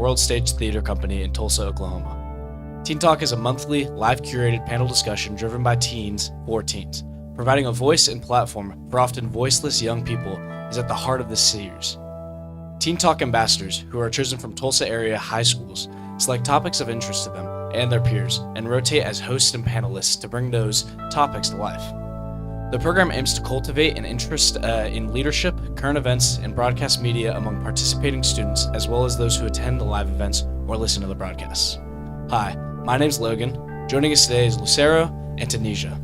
World Stage Theater Company in Tulsa, Oklahoma. Teen Talk is a monthly, live-curated panel discussion driven by teens for teens. Providing a voice and platform for often voiceless young people is at the heart of this series. Teen Talk ambassadors, who are chosen from Tulsa area high schools, select topics of interest to them and their peers and rotate as hosts and panelists to bring those topics to life. The program aims to cultivate an interest in leadership, current events, and broadcast media among participating students, as well as those who attend the live events or listen to the broadcasts. Hi, my name's Logan. Joining us today is Lucero and Tanisha.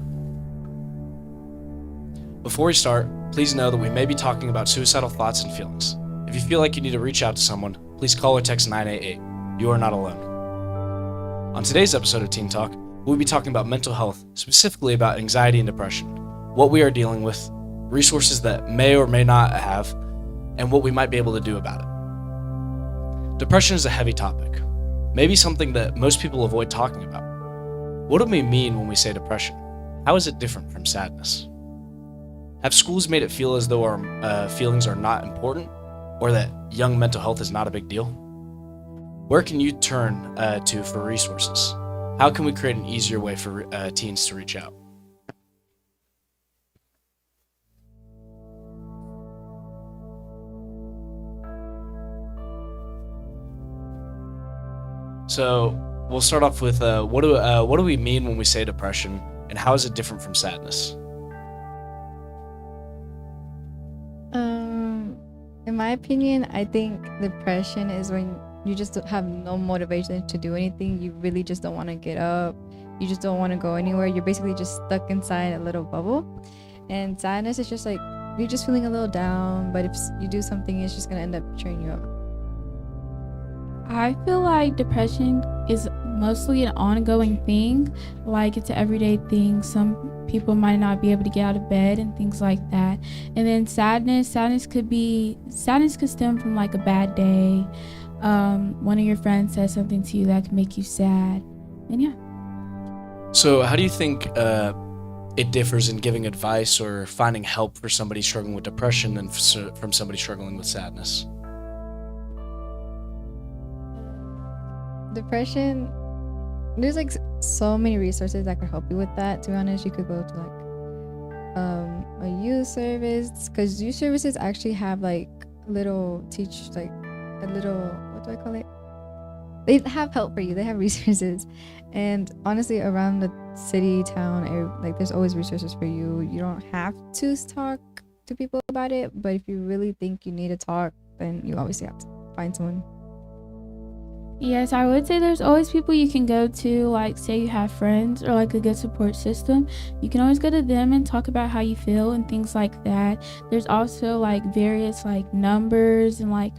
Before we start, please know that we may be talking about suicidal thoughts and feelings. If you feel like you need to reach out to someone, please call or text 988. You are not alone. On today's episode of Teen Talk, we'll be talking about mental health, specifically about anxiety and depression, what we are dealing with, resources that may or may not have, and what we might be able to do about it. Depression is a heavy topic, maybe something that most people avoid talking about. What do we mean when we say depression? How is it different from sadness? Have schools made it feel as though our feelings are not important, or that young mental health is not a big deal? Where can you turn to for resources? How can we create an easier way for teens to reach out? So we'll start off with what do we mean when we say depression, and how is it different from sadness? In my opinion, I think depression is when you just have no motivation to do anything. You really just don't want to get up. You just don't want to go anywhere. You're basically just stuck inside a little bubble. And sadness is just like you're just feeling a little down, but if you do something, it's just gonna end up cheering you up. I feel like depression is mostly an ongoing thing, like it's an everyday thing. Some people might not be able to get out of bed and things like that. And then sadness could stem from like a bad day. One of your friends says something to you that can make you sad, and yeah. So how do you think it differs in giving advice or finding help for somebody struggling with depression than from somebody struggling with sadness? Depression, there's like so many resources that could help you with that. To be honest, you could go to like a youth service, because youth services actually have like little what do I call it? They have help for you. They have resources, and honestly, around the city, town, like there's always resources for you. You don't have to talk to people about it, but if you really think you need to talk, then you obviously have to find someone. Yes, I would say there's always people you can go to, like say you have friends or like a good support system. You can always go to them and talk about how you feel and things like that. There's also like various like numbers and like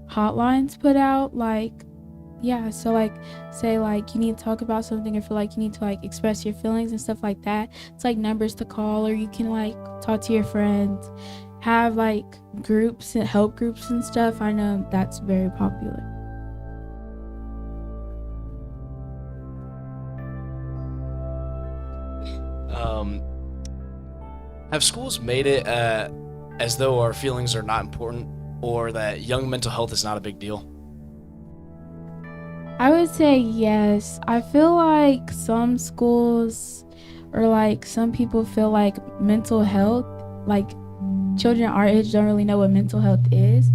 hotlines put out, like so like say like you need to talk about something or feel like you need to like express your feelings and stuff like that. It's like numbers to call, or you can like talk to your friends, have like groups and help groups and stuff. I know that's very popular. Have schools made it as though our feelings are not important, or that young mental health is not a big deal? I would say yes. I feel like some schools or like some people feel like mental health, like children our age don't really know what mental health is,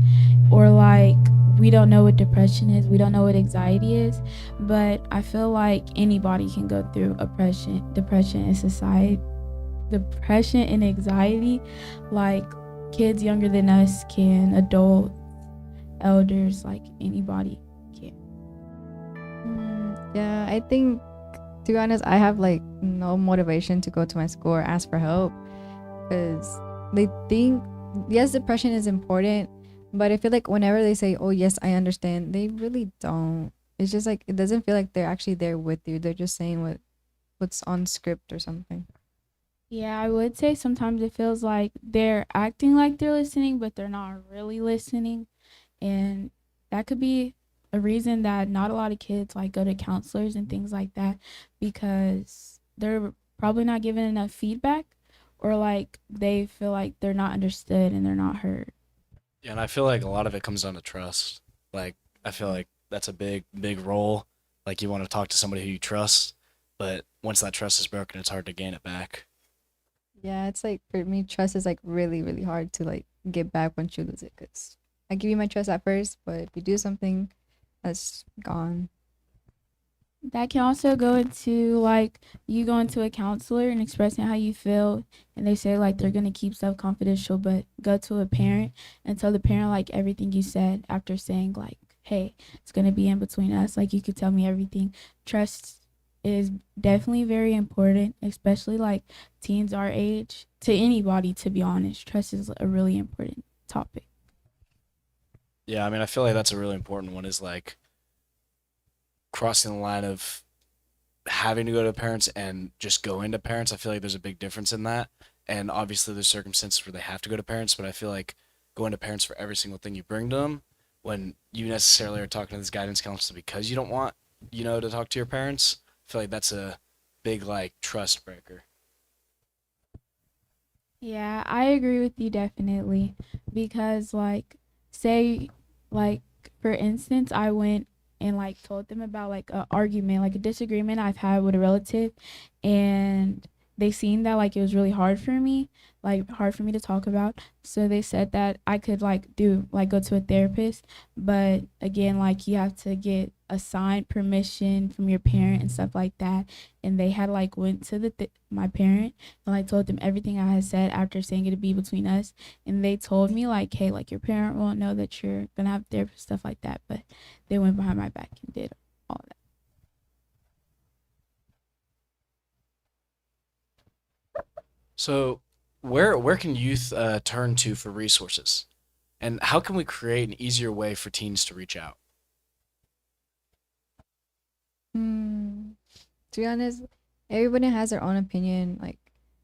or like we don't know what depression is, we don't know what anxiety is. But I feel like anybody can go through depression in society. Depression and anxiety, like kids younger than us can, adults, elders, like anybody can. Yeah, I think, to be honest, I have like no motivation to go to my school or ask for help, because they think, yes, depression is important, but I feel like whenever they say, oh yes, I understand, they really don't. It's just like, it doesn't feel like they're actually there with you. They're just saying what's on script or something. Yeah, I would say sometimes it feels like they're acting like they're listening, but they're not really listening. And that could be a reason that not a lot of kids like go to counselors and things like that, because they're probably not given enough feedback, or like they feel like they're not understood and they're not heard. Yeah, and I feel like a lot of it comes down to trust. Like, I feel like that's a big role. Like you want to talk to somebody who you trust, but once that trust is broken, it's hard to gain it back. Yeah, it's like for me, trust is like really, really hard to like get back once you lose it. Cause I give you my trust at first, but if you do something, that's gone. That can also go into like you going to a counselor and expressing how you feel, and they say like they're gonna keep stuff confidential, but go to a parent and tell the parent like everything you said after saying like, hey, it's gonna be in between us. Like you could tell me everything. Trust is definitely very important, especially like teens our age. To anybody, to be honest, trust is a really important topic. Yeah, I mean, I feel like that's a really important one. Is like crossing the line of having to go to parents and just going to parents. I feel like there's a big difference in that. And obviously, there's circumstances where they have to go to parents, but I feel like going to parents for every single thing you bring to them, when you necessarily are talking to this guidance counselor because you don't want, to talk to your parents, I feel like that's a big, like, trust breaker. Yeah, I agree with you definitely because like say like for instance I went and like told them about like a argument, like a disagreement I've had with a relative, and they seen that like it was really hard for me, like hard for me to talk about. So they said that I could like do like go to a therapist, but again like you have to get assigned permission from your parent and stuff like that. And they had like went to my parent and like told them everything I had said after saying it'd be between us. And they told me like, hey, like your parent won't know that you're gonna have therapy, stuff like that. But they went behind my back and did all that. So, where can youth turn to for resources? And how can we create an easier way for teens to reach out? Hmm. To be honest, everybody has their own opinion, like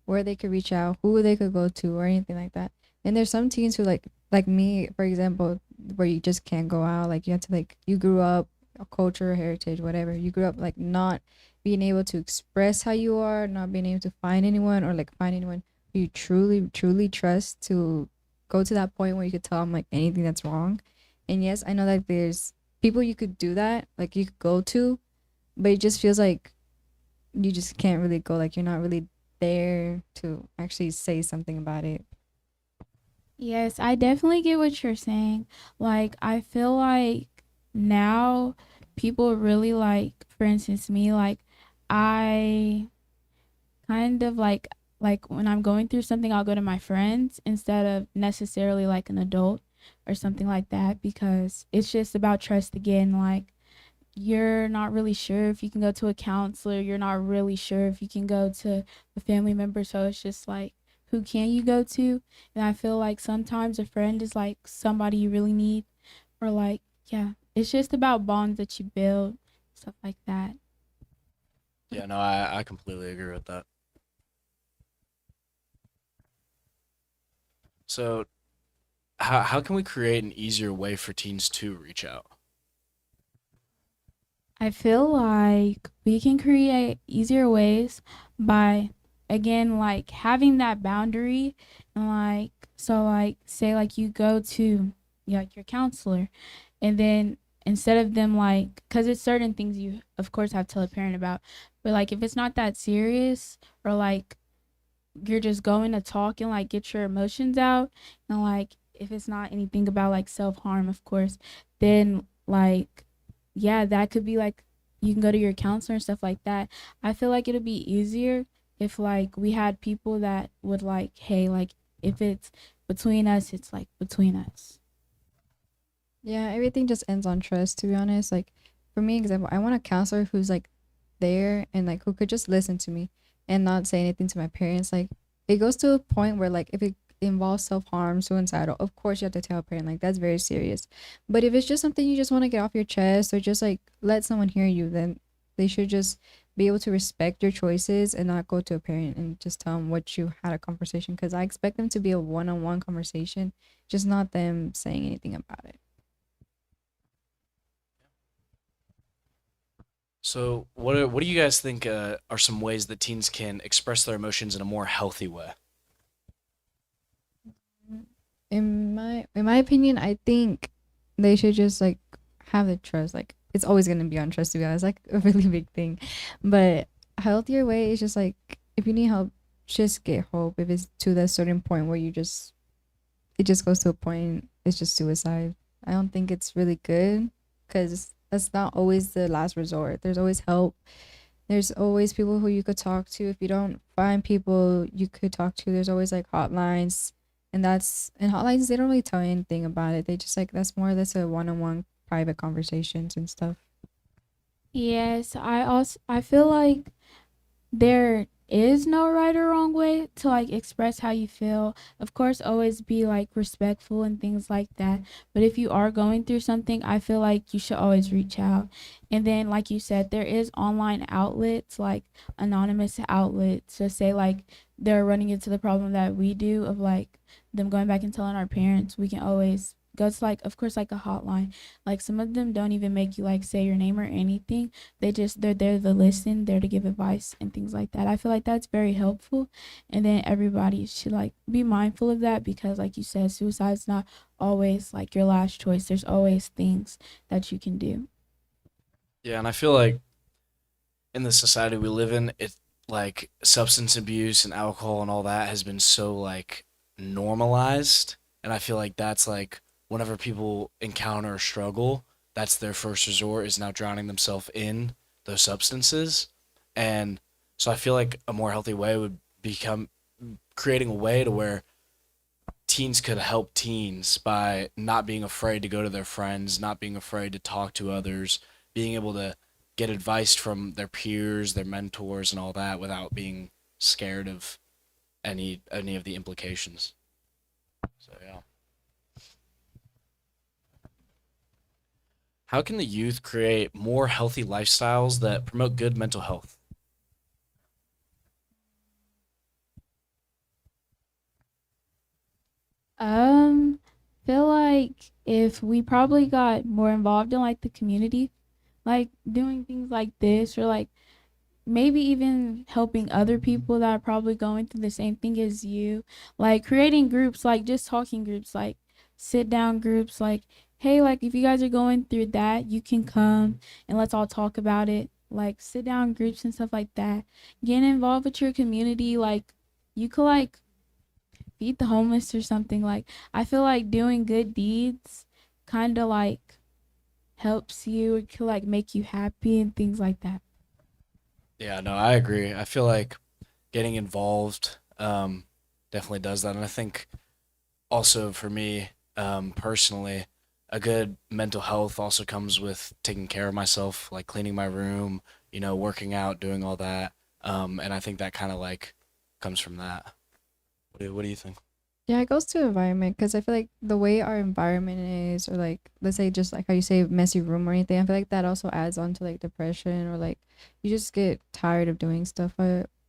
where they could reach out, who they could go to, or anything like that. And there's some teens who like me, for example, where you just can't go out. Like you have to like you grew up a culture, heritage, whatever. You grew up like not being able to express how you are, not being able to find anyone or like find anyone who you truly, truly trust to go to that point where you could tell them like anything that's wrong. And yes, I know that there's people you could do that, like you could go to, but it just feels like you just can't really go, like you're not really there to actually say something about it. Yes, I definitely get what you're saying. Like, I feel like now people really like, for instance, me, like, I kind of like when I'm going through something, I'll go to my friends instead of necessarily like an adult or something like that because it's just about trust again. Like, you're not really sure if you can go to a counselor, you're not really sure if you can go to a family member, so it's just like who can you go to? And I feel like sometimes a friend is like somebody you really need, or like yeah, it's just about bonds that you build, stuff like that. Yeah, no, I completely agree with that. So, how can we create an easier way for teens to reach out? I feel like we can create easier ways by again like having that boundary, and like so like say like you go to yeah, like your counselor, and then instead of them like because it's certain things you of course have to tell a parent about, but like if it's not that serious, or like you're just going to talk and like get your emotions out, and like if it's not anything about like self-harm of course, then like yeah, that could be like you can go to your counselor and stuff like that. I feel like it'd be easier if like we had people that would like, hey, like if it's between us, it's like between us. Yeah, everything just ends on trust, to be honest. Like for me, example, I want a counselor who's like there and like who could just listen to me and not say anything to my parents. Like it goes to a point where like if it involves self-harm, suicidal, of course you have to tell a parent, like that's very serious. But if it's just something you just want to get off your chest or just like let someone hear you, then they should just be able to respect your choices and not go to a parent and just tell them what you had a conversation, because I expect them to be a one-on-one conversation, just not them saying anything about it. So, what do you guys think are some ways that teens can express their emotions in a more healthy way? In my opinion, I think they should just like have the trust. Like it's always gonna be on trust, to be honest, like a really big thing. But a healthier way is just like if you need help, just get help. If it's to that certain point where you just it just goes to a point, it's just suicide. I don't think it's really good because that's not always the last resort. There's always help. There's always people who you could talk to. If you don't find people you could talk to, there's always like hotlines. And hotlines, they don't really tell you anything about it. They just like, that's a one on one private conversations and stuff. Yes, I feel like there is no right or wrong way to like express how you feel. Of course, always be like respectful and things like that. But if you are going through something, I feel like you should always reach out. And then, like you said, there is online outlets like anonymous outlets to say like they're running into the problem that we do of like them going back and telling our parents. We can always go to like, of course, like a hotline. Like some of them don't even make you like say your name or anything. They're there to listen, there to give advice and things like that. I feel like that's very helpful. And then everybody should like be mindful of that because like you said, suicide's not always like your last choice. There's always things that you can do. Yeah, and I feel like in the society we live in, it like substance abuse and alcohol and all that has been so like normalized, and I feel like that's like whenever people encounter a struggle, that's their first resort is now drowning themselves in those substances, and so I feel like a more healthy way would become creating a way to where teens could help teens by not being afraid to go to their friends, not being afraid to talk to others, being able to get advice from their peers, their mentors, and all that without being scared of any of the implications. So yeah. How can the youth create more healthy lifestyles that promote good mental health? Um, feel like if we probably got more involved in like the community, like doing things like this or like maybe even helping other people that are probably going through the same thing as you, like creating groups, like just talking groups, like sit down groups, like hey, like if you guys are going through that, you can come and let's all talk about it, like sit down groups and stuff like that. Getting involved with your community, like you could like feed the homeless or something. Like I feel like doing good deeds kind of like helps you, it could like make you happy and things like that. Yeah, no, I agree. I feel like getting involved definitely does that, and I think also for me personally, a good mental health also comes with taking care of myself, like cleaning my room, working out, doing all that, and I think that kind of like comes from that. What do you think? Yeah, it goes to environment because I feel like the way our environment is, or like let's say just like how you say messy room or anything, I feel like that also adds on to like depression or like you just get tired of doing stuff.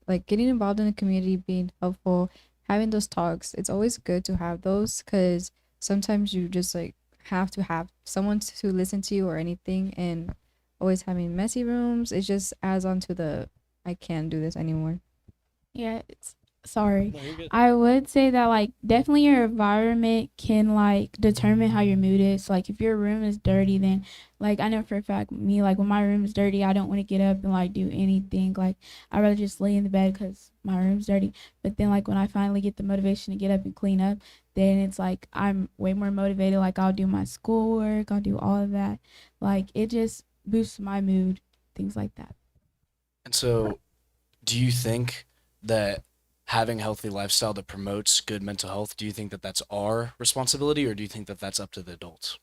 Like getting involved in the community, being helpful, having those talks. It's always good to have those because sometimes you just like have to have someone to listen to you or anything, and always having messy rooms, it just adds on to the I can't do this anymore. Yeah, it's sorry. No, you're good. I would say that like definitely your environment can like determine how your mood is. Like if your room is dirty, then like I know for a fact me like when my room is dirty, I don't want to get up and like do anything. Like I rather just lay in the bed because my room's dirty. But then like when I finally get the motivation to get up and clean up, then it's like I'm way more motivated. Like I'll do my schoolwork, I'll do all of that. Like it just boosts my mood, things like that. And so, do you think that having a healthy lifestyle that promotes good mental health, do you think that that's our responsibility, or do you think that that's up to the adults?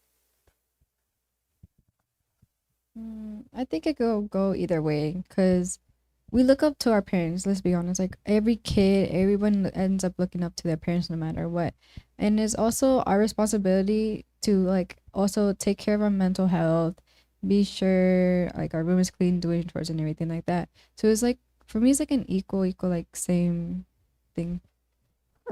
I think it could go either way because we look up to our parents. Let's be honest. Like every kid, everyone ends up looking up to their parents no matter what. And it's also our responsibility to like also take care of our mental health, be sure like our room is clean, doing chores and everything like that. So it's like for me, it's like an equal, like same thing.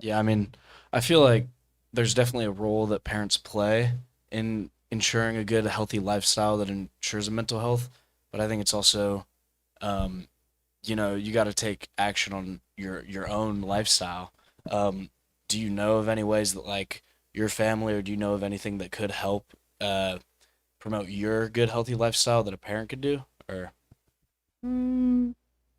Yeah, I mean, I feel like there's definitely a role that parents play in ensuring a good, healthy lifestyle that ensures a mental health. But I think it's also, um, you got to take action on your own lifestyle. Do you know of any ways that like your family, or do you know of anything that could help uh, promote your good, healthy lifestyle that a parent could do? Or Mm,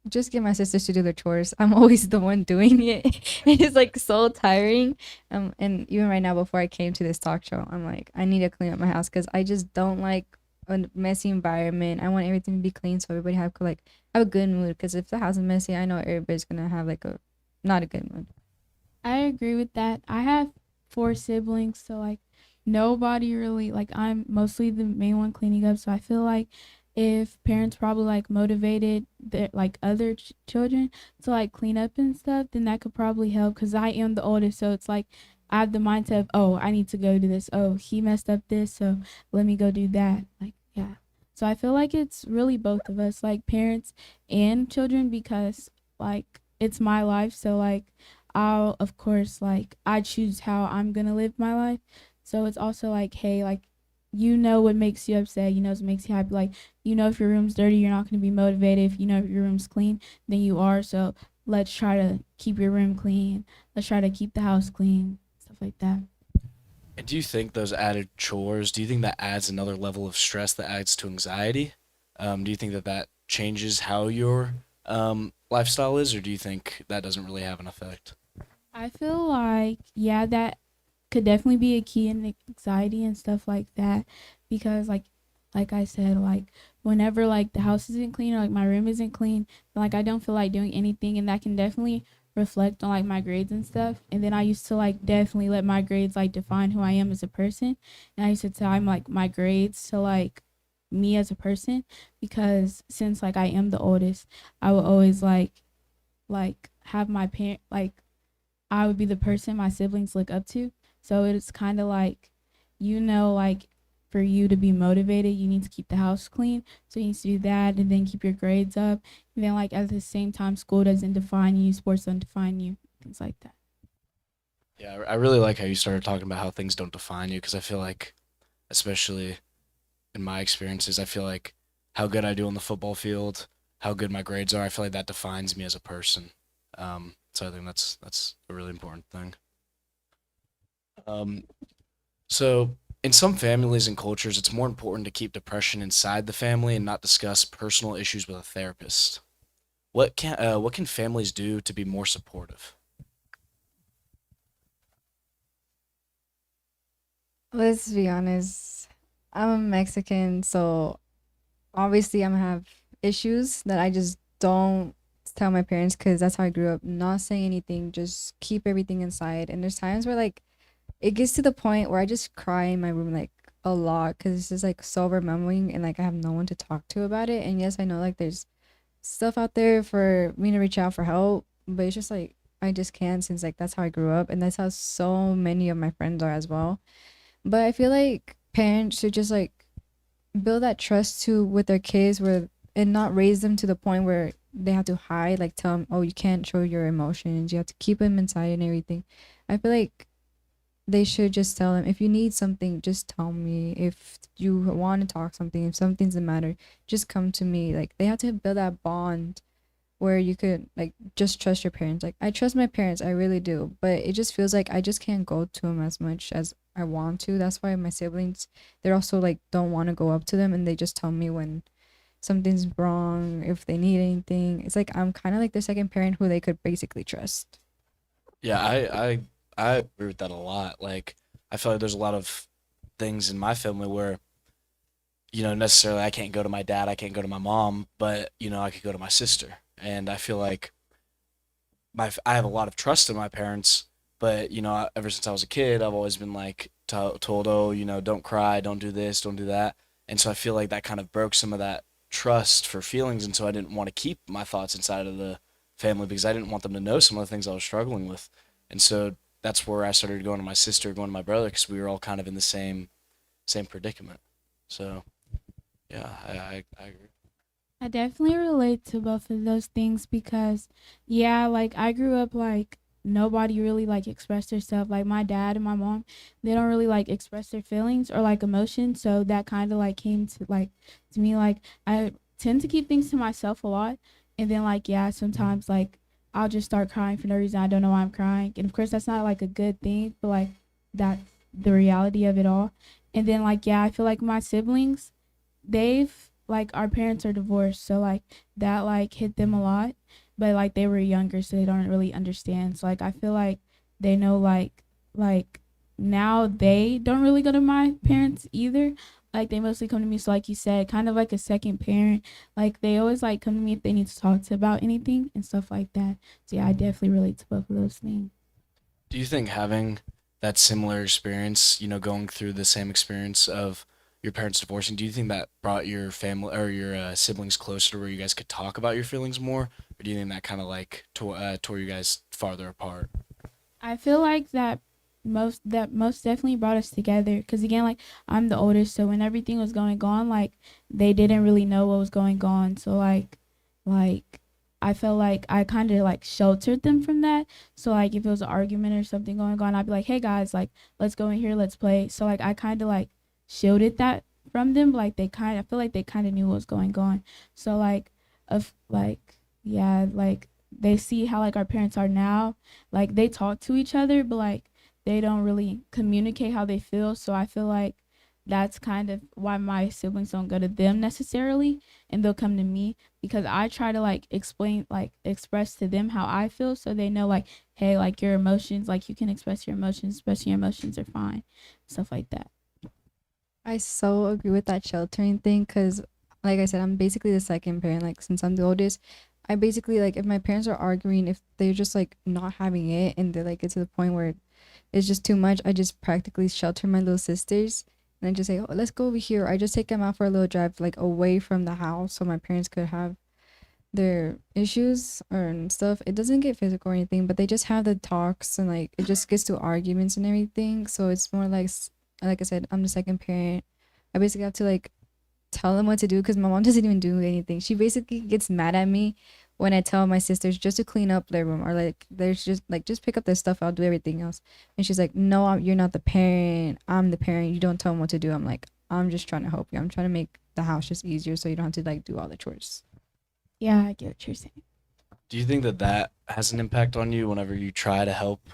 just get my sisters to do their chores. I'm always the one doing it. It's like so tiring. And even right now, before I came to this talk show, I'm like, I need to clean up my house because I just don't like a messy environment. I want everything to be clean so everybody have a good mood. Because if the house is messy, I know everybody's gonna have like a not a good mood. I agree with that. I have four siblings, so like nobody really like I'm mostly the main one cleaning up. So I feel like if parents probably like motivated their like other children to like clean up and stuff, then that could probably help. Cause I am the oldest, so it's like I have the mindset of oh I need to go do this. Oh he messed up this, so let me go do that. Like yeah. So I feel like it's really both of us, like parents and children, because like it's my life. So like I'll of course like I choose how I'm gonna live my life. So it's also like, hey, like you know what makes you upset, you know what makes you happy. Like you know if your room's dirty, you're not gonna be motivated. If you know if your room's clean, then you are. So let's try to keep your room clean. Let's try to keep the house clean, stuff like that. and do you think those added chores, do you think that adds another level of stress that adds to anxiety? Do you think that that changes how your lifestyle is, or do you think that doesn't really have an effect? I feel like yeah, that could definitely be a key in anxiety and stuff like that because like I said like whenever like the house isn't clean or like my room isn't clean like I don't feel like doing anything and that can definitely reflect on like my grades and stuff and then I used to like definitely let my grades like define who I am as a person and I used to tie like my grades to like me as a person because since like I am the oldest I would always like have my parent like I would be the person my siblings look up to. So it's kind of like, you know, like for you to be motivated, you need to keep the house clean. So you need to do that and then keep your grades up. And then, like, at the same time, school doesn't define you, sports don't define you, things like that. Yeah, I really like how you started talking about how things don't define you because I feel like, especially in my experiences, I feel like how good I do on the football field, how good my grades are, I feel like that defines me as a person. So I think that's a really important thing. Um, so in some families and cultures, it's more important to keep depression inside the family and not discuss personal issues with a therapist. What can families do to be more supportive? Let's be honest. I'm a Mexican, so obviously I'm gonna have issues that I just don't tell my parents because that's how I grew up. Not saying anything, just keep everything inside. And there's times where like it gets to the point where I just cry in my room like a lot because it's just like so overwhelming and like I have no one to talk to about it. And yes, I know like there's stuff out there for me to reach out for help, but it's just like I just can't since like that's how I grew up and that's how so many of my friends are as well. But I feel like parents should just like build that trust too with their kids where and not raise them to the point where they have to hide like tell them oh you can't show your emotions you have to keep them inside and everything. I feel like they should just tell them if you need something just tell me if you want to talk something if something's the matter just come to me like they have to build that bond where you could like just trust your parents. Like I trust my parents, I really do, but it just feels like I just can't go to them as much as I want to. That's why my siblings they're also like don't want to go up to them and they just tell me when something's wrong, if they need anything. It's like I'm kind of like the second parent who they could basically trust. Yeah, I agree with that a lot. Like, I feel like there's a lot of things in my family where, necessarily I can't go to my dad, I can't go to my mom, but, I could go to my sister. And I feel like I have a lot of trust in my parents, but, ever since I was a kid, I've always been like told, oh, don't cry, don't do this, don't do that. And so I feel like that kind of broke some of that trust for feelings. And so I didn't want to keep my thoughts inside of the family because I didn't want them to know some of the things I was struggling with. And so that's where I started going to my sister, going to my brother, because we were all kind of in the same predicament. So yeah, I agree. I definitely relate to both of those things because, yeah, like I grew up like nobody really like expressed themselves. Like my dad and my mom, they don't really like express their feelings or like emotions. So that kind of like came to like to me like I tend to keep things to myself a lot, and then like yeah, sometimes like I'll just start crying for no reason. I don't know why I'm crying, and of course that's not like a good thing, but like that's the reality of it all. And then like yeah, I feel like my siblings, they've like our parents are divorced, so like that like hit them a lot, but like they were younger, so they don't really understand. So like I feel like they know like now they don't really go to my parents either. Like they mostly come to me. So like you said, kind of like a second parent. Like they always like come to me if they need to talk to about anything and stuff like that. So yeah, I definitely relate to both of those things. Do you think having that similar experience, going through the same experience of your parents divorcing, do you think that brought your family or your siblings closer to where you guys could talk about your feelings more? Or do you think that kind of like tore you guys farther apart? I feel like that most definitely brought us together because again like I'm the oldest, so when everything was going on like they didn't really know what was going on, so like I felt like I kind of like sheltered them from that. So like if it was an argument or something going on, I'd be like, hey guys, like let's go in here, let's play. So like I kind of like shielded that from them, like they kind of, I feel like they kind of knew what was going on. So like of like yeah, like they see how like our parents are now, like they talk to each other but like they don't really communicate how they feel. So I feel like that's kind of why my siblings don't go to them necessarily, and they'll come to me because I try to like explain, like express to them how I feel, so they know like, hey, like your emotions, like you can express your emotions are fine, stuff like that. I so agree with that sheltering thing because, like I said, I'm basically the second parent. Like, since I'm the oldest, I basically, like, if my parents are arguing, if they're just, like, not having it and they're, like, it's to the point where it's just too much, I just practically shelter my little sisters. And I just say, oh, let's go over here. I just take them out for a little drive, like, away from the house so my parents could have their issues or and stuff. It doesn't get physical or anything, but they just have the talks and like it just gets to arguments and everything. So it's more like I said, I'm the second parent. I basically have to like tell them what to do because my mom doesn't even do anything. She basically gets mad at me when I tell my sisters just to clean up their room or like there's just pick up their stuff. I'll do everything else. And she's like, no, you're not the parent. I'm the parent. You don't tell them what to do. I'm like, I'm just trying to help you. I'm trying to make the house just easier so you don't have to like do all the chores. Yeah, I get what you're saying. Do you think that that has an impact on you whenever you try to help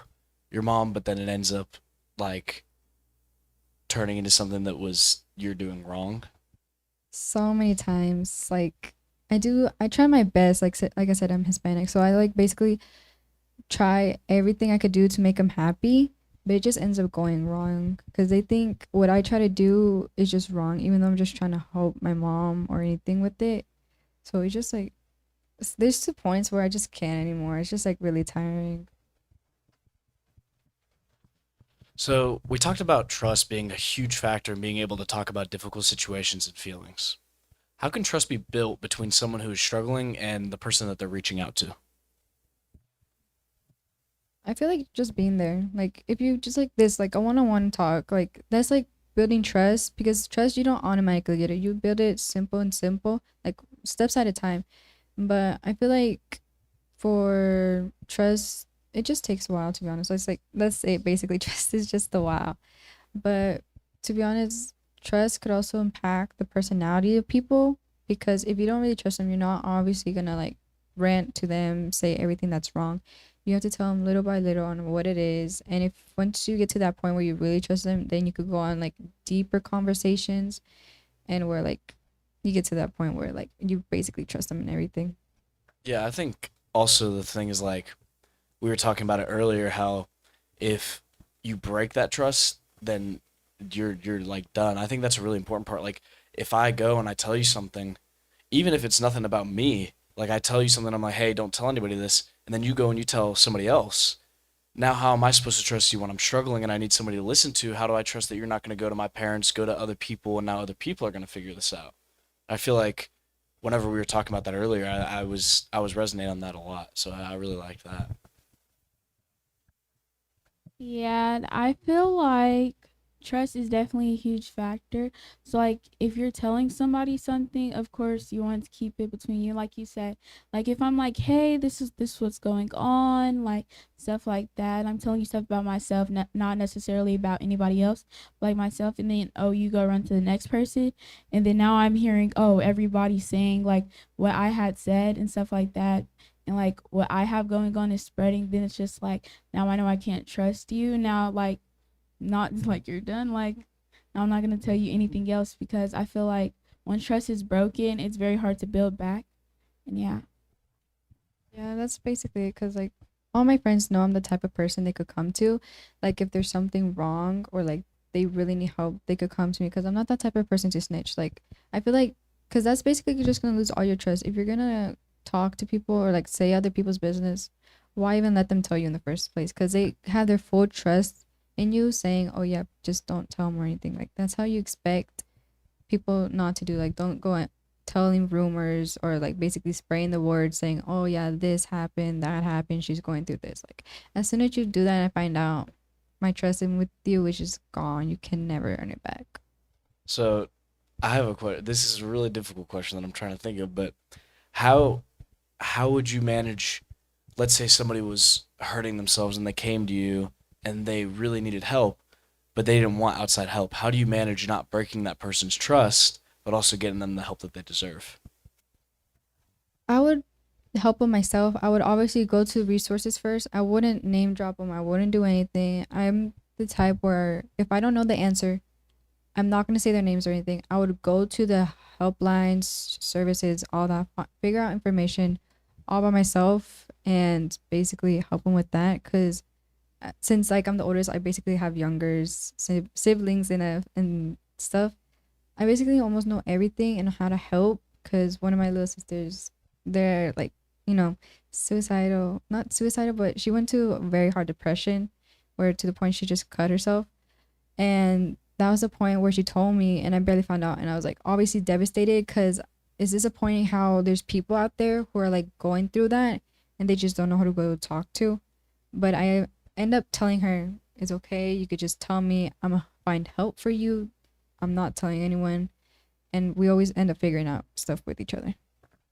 your mom, but then it ends up like turning into something that was you're doing wrong? So many times, like I try my best. Like I said, I'm Hispanic, so I like basically try everything I could do to make them happy, but it just ends up going wrong because they think what I try to do is just wrong, even though I'm just trying to help my mom or anything with it. So it's just like there's 2 points where I just can't anymore. It's just like really tiring. So, we talked about trust being a huge factor in being able to talk about difficult situations and feelings. How can trust be built between someone who is struggling and the person that they're reaching out to? I feel like just being there, like if you just like this, like a one-on-one talk, like that's like building trust because trust you don't automatically get it. You build it simple, like steps at a time. But I feel like for trust, it just takes a while to be honest. So it's like let's say basically trust is just a while. But to be honest, trust could also impact the personality of people because if you don't really trust them, you're not obviously gonna like rant to them, say everything that's wrong. You have to tell them little by little on what it is. And if once you get to that point where you really trust them, then you could go on like deeper conversations and where like you get to that point where like you basically trust them and everything. Yeah, I think also the thing is like we were talking about it earlier how if you break that trust, then you're like done. I think that's a really important part. Like if I go and I tell you something, even if it's nothing about me, like I tell you something, I'm like, hey, don't tell anybody this, and then you go and you tell somebody else. Now, how am I supposed to trust you when I'm struggling and I need somebody to listen to? How do I trust that you're not going to go to my parents, go to other people, and now other people are going to figure this out? I feel like whenever we were talking about that earlier, I was resonating on that a lot, so I really liked that. Yeah, and I feel like trust is definitely a huge factor. So like if you're telling somebody something, of course you want to keep it between you, like you said. Like if I'm like, hey, this what's going on, like stuff like that. I'm telling you stuff about myself, not necessarily about anybody else, but like myself. And then oh, you go run to the next person, and then now I'm hearing oh everybody's saying like what I had said and stuff like that. And like what I have going on is spreading, then it's just like now I know I can't trust you. Now like not like you're done. Like I'm not going to tell you anything else because I feel like when trust is broken, it's very hard to build back. And yeah. Yeah, that's basically it. Cause like all my friends know I'm the type of person they could come to. Like if there's something wrong or like they really need help, they could come to me. Cause I'm not that type of person to snitch. Like I feel like, cause that's basically you're just gonna lose all your trust if you're gonna talk to people or like say other people's business. Why even let them tell you in the first place? Cause they have their full trust in you, saying, "Oh yeah, just don't tell them or anything." Like that's how you expect people not to do. Like don't go telling rumors or like basically spraying the word saying, "Oh yeah, this happened, that happened, she's going through this." Like as soon as you do that and I find out, my trust in with you is just gone. You can never earn it back. So I have a question. This is a really difficult question that I'm trying to think of, but how how would you manage, let's say somebody was hurting themselves and they came to you and they really needed help, but they didn't want outside help. How do you manage not breaking that person's trust, but also getting them the help that they deserve? I would help them myself. I would obviously go to resources first. I wouldn't name drop them. I wouldn't do anything. I'm the type where if I don't know the answer, I'm not going to say their names or anything. I would go to the helplines, services, all that, figure out information all by myself and basically help them with that. Because since like I'm the oldest, I basically have younger siblings and stuff. I basically almost know everything and how to help because one of my little sisters, they're like, you know, suicidal, not suicidal, but she went to a very hard depression where to the point she just cut herself. And that was the point where she told me, and I barely found out. And I was like, obviously devastated because it's disappointing how there's people out there who are like going through that and they just don't know who to go talk to. But I end up telling her, it's okay. You could just tell me. I'm going to find help for you. I'm not telling anyone. And we always end up figuring out stuff with each other.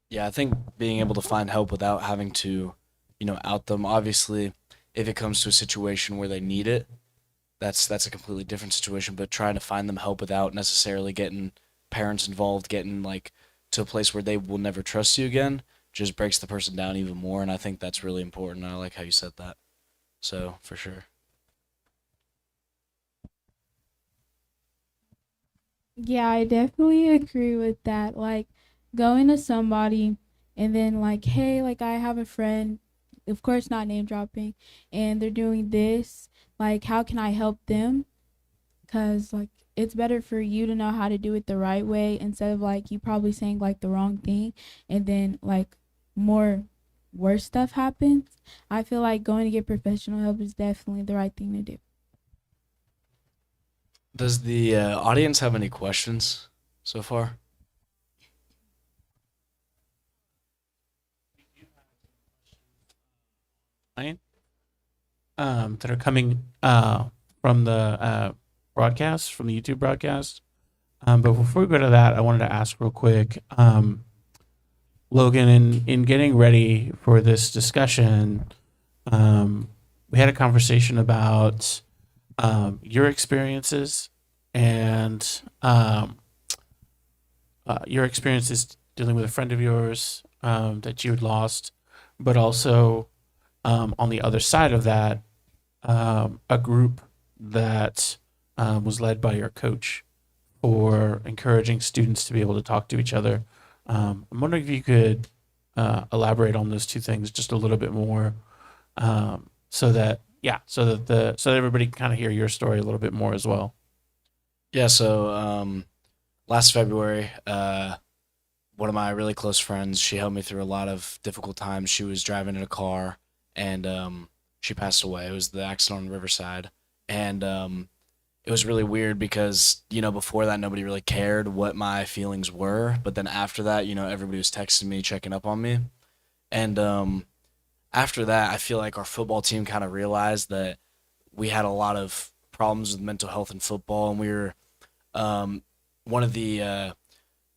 Yeah, I think being able to find help without having to, out them. Obviously, if it comes to a situation where they need it, that's a completely different situation. But trying to find them help without necessarily getting parents involved, getting like to a place where they will never trust you again, just breaks the person down even more. And I think that's really important. I like how you said that. So for sure. Yeah, I definitely agree with that. Like going to somebody and then like, hey, like I have a friend, of course not name dropping, and they're doing this. Like, how can I help them? Cause like it's better for you to know how to do it the right way instead of like you probably saying like the wrong thing and then like more worse stuff happens. I feel like going to get professional help is definitely the right thing to do. Does the audience have any questions so far? Right? That are coming from the broadcast, from the YouTube broadcast. But before we go to that, I wanted to ask real quick, Logan, in getting ready for this discussion, we had a conversation about your experiences and your experiences dealing with a friend of yours that you had lost, but also on the other side of that, a group that was led by your coach for encouraging students to be able to talk to each other. I'm wondering if you could elaborate on those two things just a little bit more, so that everybody can kind of hear your story a little bit more as well. Yeah, so last February, one of my really close friends, she helped me through a lot of difficult times. She was driving in a car and she passed away. It was the accident on Riverside. And it was really weird because, before that, nobody really cared what my feelings were. But then after that, everybody was texting me, checking up on me. And after that, I feel like our football team kind of realized that we had a lot of problems with mental health in football. And we were one of the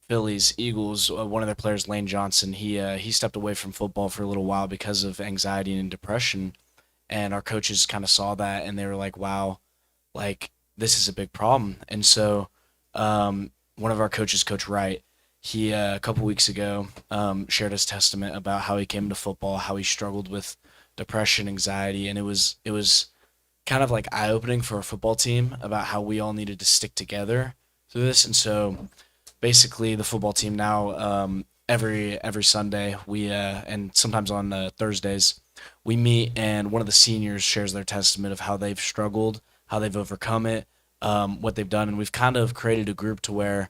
Phillies, Eagles, one of their players, Lane Johnson, he stepped away from football for a little while because of anxiety and depression. And our coaches kind of saw that and they were like, wow, like this is a big problem. And so one of our coaches, Coach Wright, he a couple weeks ago shared his testament about how he came to football, how he struggled with depression, anxiety, and it was kind of like eye-opening for a football team about how we all needed to stick together through this. And so basically the football team now, every Sunday and sometimes on Thursdays we meet, and one of the seniors shares their testament of how they've struggled, how they've overcome it, what they've done. And we've kind of created a group to where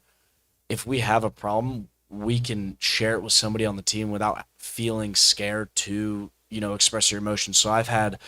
if we have a problem, we can share it with somebody on the team without feeling scared to, express your emotions. So I've had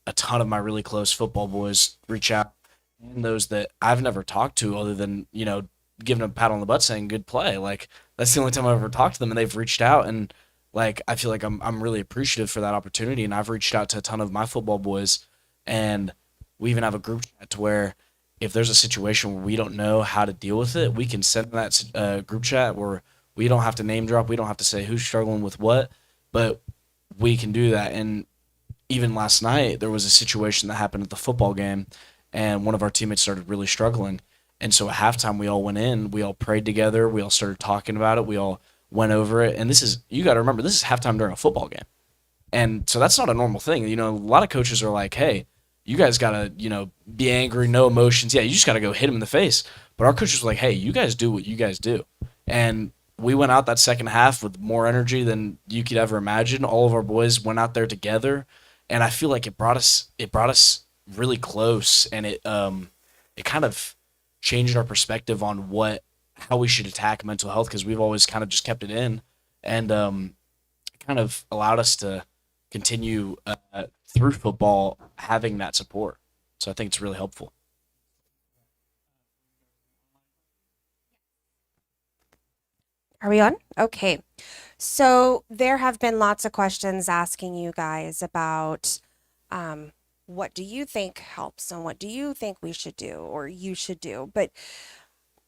a ton of my really close football boys reach out, and those that I've never talked to other than, giving them a pat on the butt saying good play. Like that's the only time I've ever talked to them, and they've reached out, and like I feel like I'm really appreciative for that opportunity. And I've reached out to a ton of my football boys, and we even have a group chat to where if there's a situation where we don't know how to deal with it, we can send that group chat where we don't have to name drop, we don't have to say who's struggling with what, but we can do that. And even last night, there was a situation that happened at the football game, and one of our teammates started really struggling. And so at halftime, we all went in, we all prayed together, we all started talking about it, we all went over it. And this is, you got to remember, this is halftime during a football game. And so that's not a normal thing. A lot of coaches are like, hey, you guys got to, be angry, no emotions. Yeah, you just got to go hit him in the face. But our coaches were like, hey, you guys do what you guys do. And we went out that second half with more energy than you could ever imagine. All of our boys went out there together, and I feel like it brought us really close, and it kind of changed our perspective on how we should attack mental health, because we've always kind of just kept it in, and it kind of allowed us to continue through football having that support. So I think it's really helpful. Are we on? Okay. So there have been lots of questions asking you guys about what do you think helps and what do you think we should do or you should do, but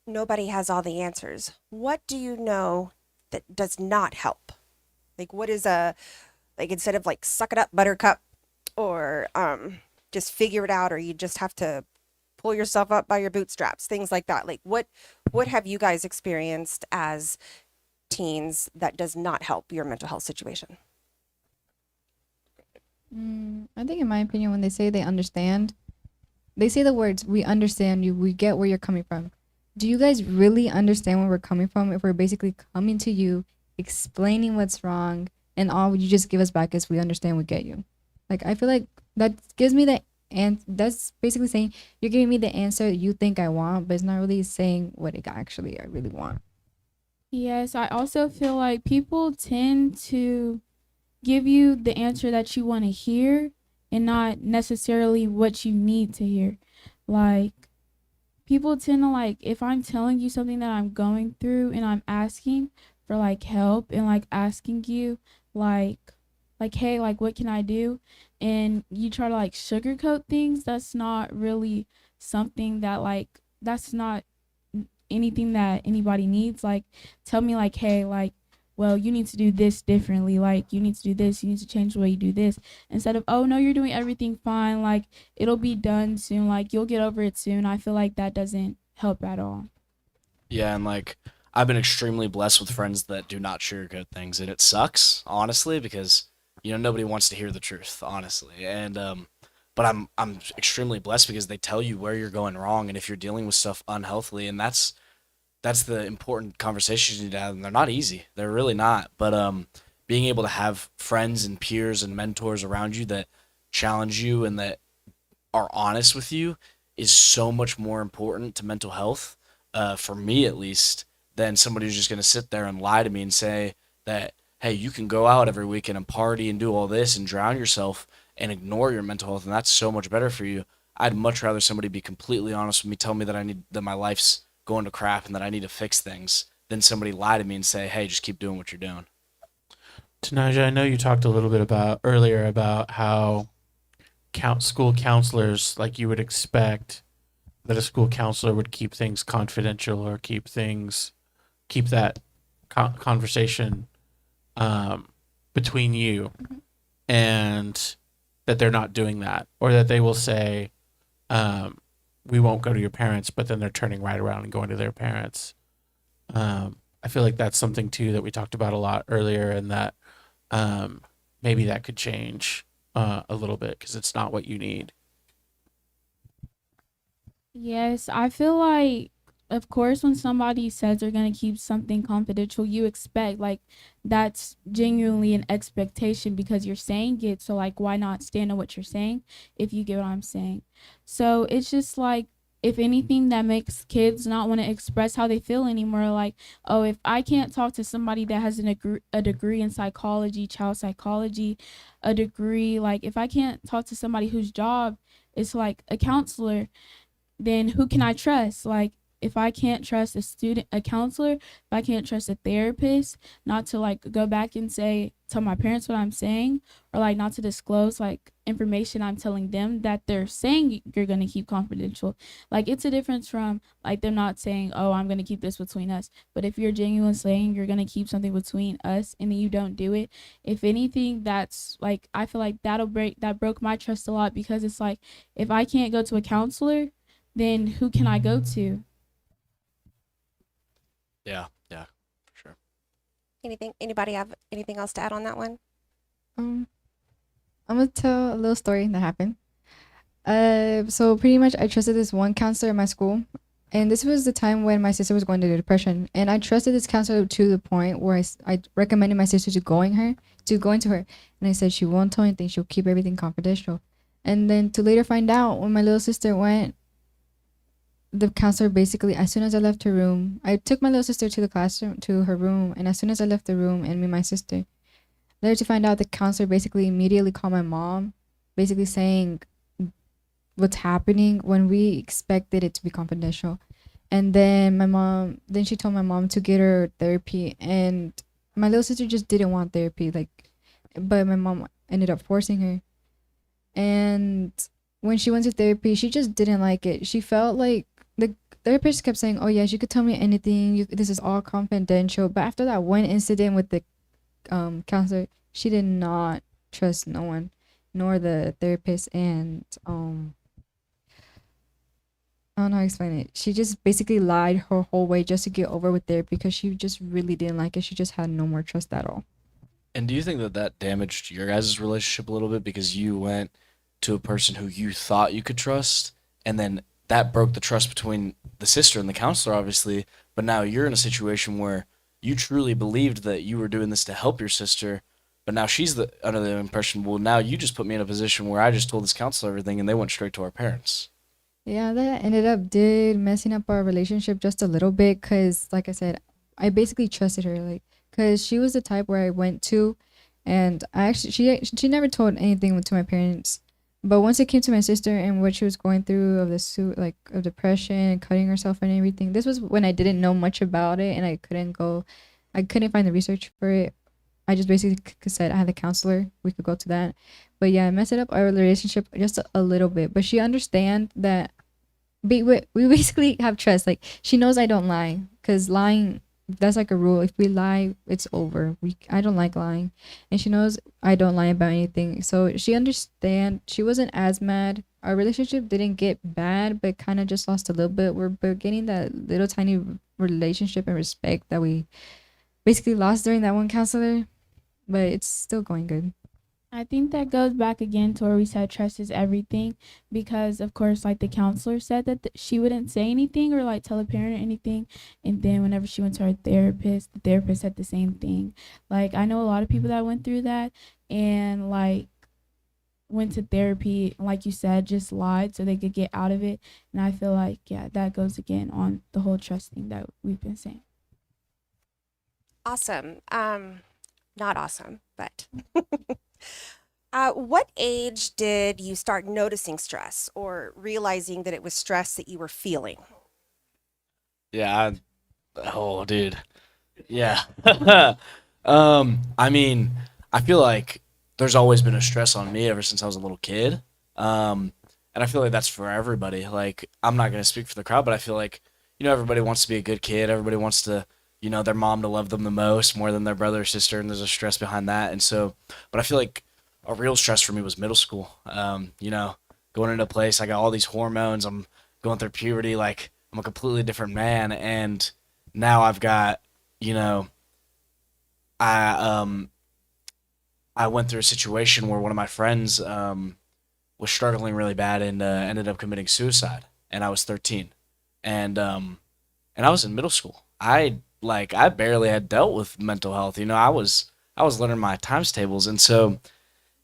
nobody has all the answers. What do you know that does not help? Like what is instead of like suck it up buttercup or just figure it out, or you just have to pull yourself up by your bootstraps, things like that. Like what have you guys experienced as teens that does not help your mental health situation? I think in my opinion, when they say they understand, they say the words, we understand you, we get where you're coming from. Do you guys really understand where we're coming from if we're basically coming to you, explaining what's wrong, and all you just give us back is we understand, we get you? Like, I feel like that gives me and that's basically saying you're giving me the answer you think I want, but it's not really saying what it actually I really want. Yes, I also feel like people tend to give you the answer that you want to hear and not necessarily what you need to hear. Like, people tend to, like, if I'm telling you something that I'm going through and I'm asking for, like, help and, like, asking you, like, hey, like, what can I do? And you try to, like, sugarcoat things, that's not really something that, like, that's not anything that anybody needs. Like, tell me, like, hey, like, well, you need to do this differently. Like, you need to do this. You need to change the way you do this. Instead of, oh, no, you're doing everything fine. Like, it'll be done soon. Like, you'll get over it soon. I feel like that doesn't help at all. Yeah, and like I've been extremely blessed with friends that do not sugarcoat things, and it sucks, honestly, because nobody wants to hear the truth, honestly. And but I'm extremely blessed because they tell you where you're going wrong, and if you're dealing with stuff unhealthily, and that's the important conversations you need to have, and they're not easy. They're really not. But being able to have friends and peers and mentors around you that challenge you and that are honest with you is so much more important to mental health, for me at least, than somebody who's just going to sit there and lie to me and say that, hey, you can go out every weekend and party and do all this and drown yourself and ignore your mental health, and that's so much better for you. I'd much rather somebody be completely honest with me, tell me that my life's going to crap and that I need to fix things, than somebody lie to me and say, hey, just keep doing what you're doing. Tanaja, I know you talked a little bit earlier about how school counselors, like you would expect that a school counselor would keep things confidential or keep that conversation between you, and that they're not doing that, or that they will say, we won't go to your parents, but then they're turning right around and going to their parents. I feel like that's something too that we talked about a lot earlier, and that maybe that could change a little bit because it's not what you need. Yes, I feel like, of course, when somebody says they're going to keep something confidential, you expect, like, that's genuinely an expectation because you're saying it. So, like, why not stand on what you're saying if you get what I'm saying? So, it's just like, if anything, that makes kids not want to express how they feel anymore. Like, oh, if I can't talk to somebody that has a degree in psychology, child psychology, a degree, like, if I can't talk to somebody whose job is like a counselor, then who can I trust? Like, if I can't trust a student, a counselor, if I can't trust a therapist, not to like go back and tell my parents what I'm saying, or like not to disclose like information I'm telling them that they're saying you're going to keep confidential. Like, it's a difference from like them not saying, oh, I'm going to keep this between us. But if you're genuinely saying you're going to keep something between us and then you don't do it, if anything, that's like, I feel like that broke my trust a lot, because it's like, if I can't go to a counselor, then who can I go to? Yeah, yeah, for sure. Anybody have anything else to add on that one? Um, I'm gonna tell a little story that happened. So pretty much I trusted this one counselor at my school, and this was the time when my sister was going to depression, and I trusted this counselor to the point where I recommended my sister to going to her, and I said she won't tell anything, she'll keep everything confidential, and then to later find out when my little sister went, the counselor basically, as soon as I left her room, I took my little sister to the classroom, to her room, and as soon as I left the room, and me and my sister, later to find out, the counselor basically immediately called my mom, basically saying what's happening when we expected it to be confidential. And then then she told my mom to get her therapy, and my little sister just didn't want therapy, like, but my mom ended up forcing her. And when she went to therapy, she just didn't like it. She felt like the therapist kept saying, "Oh yes, you could tell me anything. This is all confidential." But after that one incident with the counselor, she did not trust no one, nor the therapist. And I don't know how to explain it. She just basically lied her whole way just to get over with therapy because she just really didn't like it. She just had no more trust at all. And do you think that that damaged your guys' relationship a little bit because you went to a person who you thought you could trust, and then that broke the trust between the sister and the counselor, obviously, but now you're in a situation where you truly believed that you were doing this to help your sister, but now she's under the impression, well, now you just put me in a position where I just told this counselor everything, and they went straight to our parents. Yeah, that ended up did messing up our relationship just a little bit because, like I said, I basically trusted her, like, because she was the type where I went to, and I actually she never told anything to my parents, but once it came to my sister and what she was going through of the like of depression, cutting herself and everything, this was when I didn't know much about it and I couldn't find the research for it. I just basically said I had a counselor, we could go to that, but yeah, it messed up our relationship just a little bit. But she understand that we basically have trust. Like, she knows I don't lie, because lying, that's like a rule. If we lie, it's over. I don't like lying, and she knows I don't lie about anything. So she understand. She wasn't as mad. Our relationship didn't get bad, but kind of just lost a little bit. We're getting that little tiny relationship and respect that we basically lost during that one counselor, but it's still going good. I think that goes back again to where we said trust is everything, because of course, like the counselor said that she wouldn't say anything or like tell a parent or anything, and then whenever she went to her therapist, the therapist said the same thing. Like, I know a lot of people that went through that and like went to therapy, like you said, just lied so they could get out of it. And I feel like, yeah, that goes again on the whole trust thing that we've been saying. Awesome. Not awesome, but what age did you start noticing stress or realizing that it was stress that you were feeling? Yeah, oh, dude. Yeah. I mean, I feel like there's always been a stress on me ever since I was a little kid. And I feel like that's for everybody. Like, I'm not gonna speak for the crowd, but I feel like, everybody wants to be a good kid. Everybody wants to, their mom to love them the most, more than their brother or sister, and there's a stress behind that. And so, but I feel like a real stress for me was middle school. Going into a place, I got all these hormones. I'm going through puberty, like I'm a completely different man, and now I've got, you know, I I went through a situation where one of my friends was struggling really bad and ended up committing suicide. and I was 13, and I was in middle school. I barely had dealt with mental health. I was learning my times tables, and so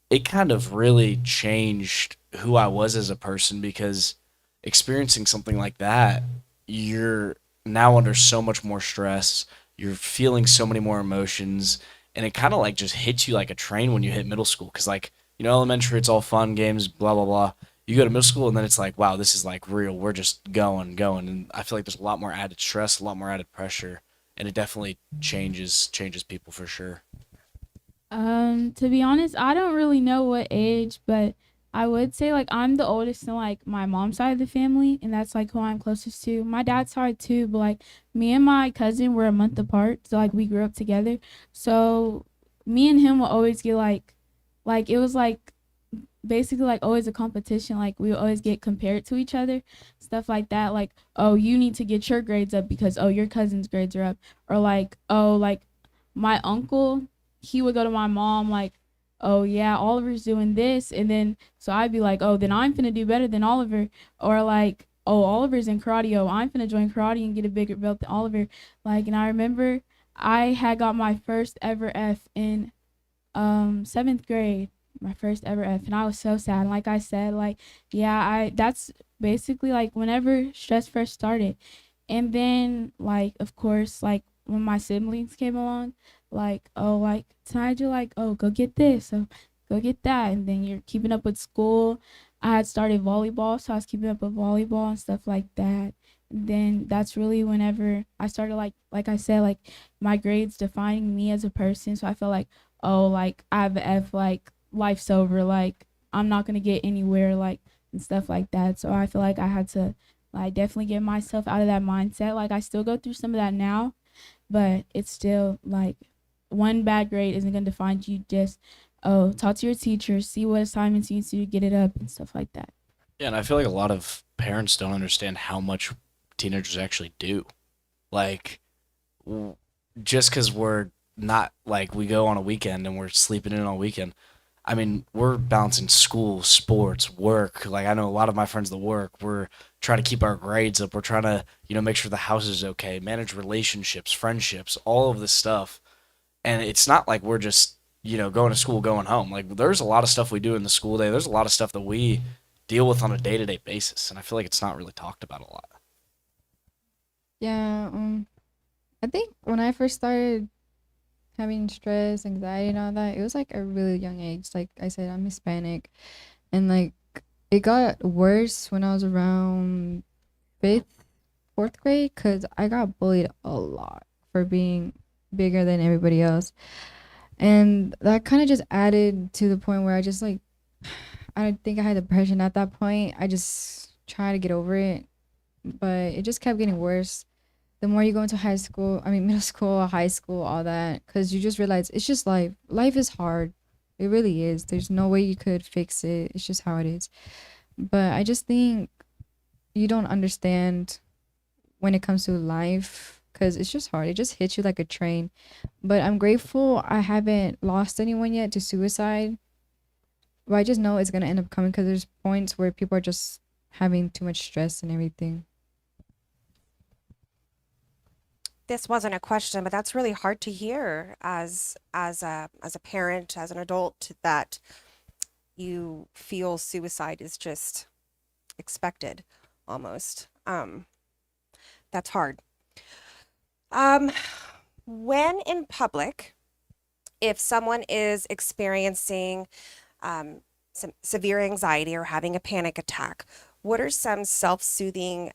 it kind of really changed who I was as a person because experiencing something like that, you're now under so much more stress. You're feeling so many more emotions, and it kind of like just hits you like a train when you hit middle school. Because like elementary, it's all fun games, blah blah blah. You go to middle school, and then it's like, wow, this is like real. We're just going, and I feel like there's a lot more added stress, a lot more added pressure, and it definitely changes people for sure. To be honest, I don't really know what age, but I would say like I'm the oldest in like my mom's side of the family, and that's like who I'm closest to. My dad's side too, but like me and my cousin were a month apart, so like we grew up together. So me and him will always get like it was like basically like always a competition. Like we would always get compared to each other, stuff like that. Like, oh, you need to get your grades up because oh your cousin's grades are up, or like oh like my uncle, he would go to my mom like, oh yeah, Oliver's doing this, and then so I'd be like, oh then I'm finna do better than Oliver, or like oh Oliver's in karate, oh I'm finna join karate and get a bigger belt than Oliver. Like, and I remember I had got my first ever F in seventh grade, my first ever F, and I was so sad. And like I said, like yeah, I that's basically like whenever stress first started. And then like of course like when my siblings came along, like oh like tonight you're like oh go get this, so go get that, and then you're keeping up with school. I had started volleyball, so I was keeping up with volleyball and stuff like that. And then that's really whenever I started like I said, like my grades defining me as a person. So I felt like oh like I have an F, like life's over, like I'm not gonna get anywhere, like and stuff like that. So I feel like I had to like definitely get myself out of that mindset. Like I still go through some of that now, but it's still like one bad grade isn't gonna define you. Just oh talk to your teacher, see what assignments you need to do, get it up and stuff like that. Yeah, and I feel like a lot of parents don't understand how much teenagers actually do. Like, w- just because we're not like we go on a weekend and we're sleeping in on a weekend. I mean, we're balancing school, sports, work. Like, I know a lot of my friends that work. We're trying to keep our grades up. We're trying to, make sure the house is okay, manage relationships, friendships, all of this stuff. And it's not like we're just, going to school, going home. Like, there's a lot of stuff we do in the school day. There's a lot of stuff that we deal with on a day to day basis. And I feel like it's not really talked about a lot. Yeah, I think when I first started having stress, anxiety, and all that, it was like a really young age. Like I said, I'm Hispanic, and like it got worse when I was around fifth, fourth grade, because I got bullied a lot for being bigger than everybody else, and that kind of just added to the point where I just like I don't think I had depression at that point. I just tried to get over it, but it just kept getting worse the more you go into high school, I mean, middle school, high school, all that, because you just realize it's just life. Life is hard. It really is. There's no way you could fix it. It's just how it is. But I just think you don't understand when it comes to life because it's just hard. It just hits you like a train. But I'm grateful I haven't lost anyone yet to suicide. But I just know it's going to end up coming because there's points where people are just having too much stress and everything. This wasn't a question, but that's really hard to hear as a parent, as an adult, that you feel suicide is just expected almost. That's hard. Um, when in public, if someone is experiencing some severe anxiety or having a panic attack, what are some self-soothing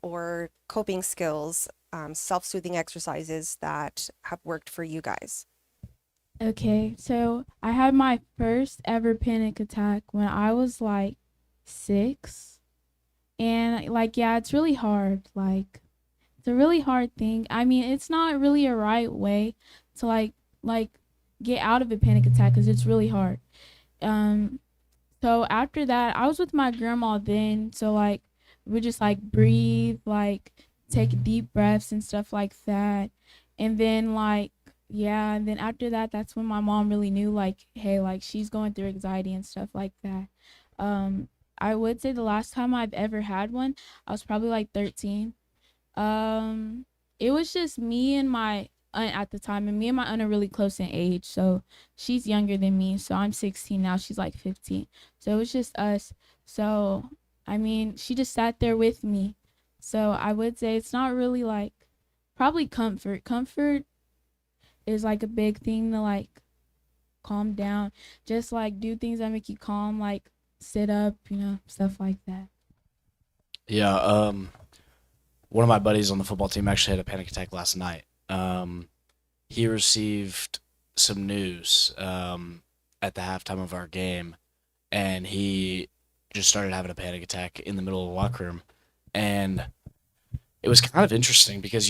or coping skills, self-soothing exercises that have worked for you guys? Okay, so I had my first ever panic attack when I was like 6. And like yeah, it's really hard. Like it's a really hard thing. I mean, it's not really a right way to like get out of a panic attack cuz it's really hard. Um so after that, I was with my grandma then, so like we just like breathe, like take deep breaths and stuff like that. And then like yeah, and then after that, that's when my mom really knew like hey, like she's going through anxiety and stuff like that. Um I would say the last time I've ever had one, I was probably like 13. Um, it was just me and my aunt at the time, and me and my aunt are really close in age. So she's younger than me. So I'm 16 now. She's like 15. So it was just us. So I mean, she just sat there with me. So I would say it's not really like probably comfort. Comfort is like a big thing to like calm down. Just like do things that make you calm, like sit up, stuff like that. Yeah, one of my buddies on the football team actually had a panic attack last night. He received some news at the halftime of our game, and he just started having a panic attack in the middle of the locker room. And it was kind of interesting because,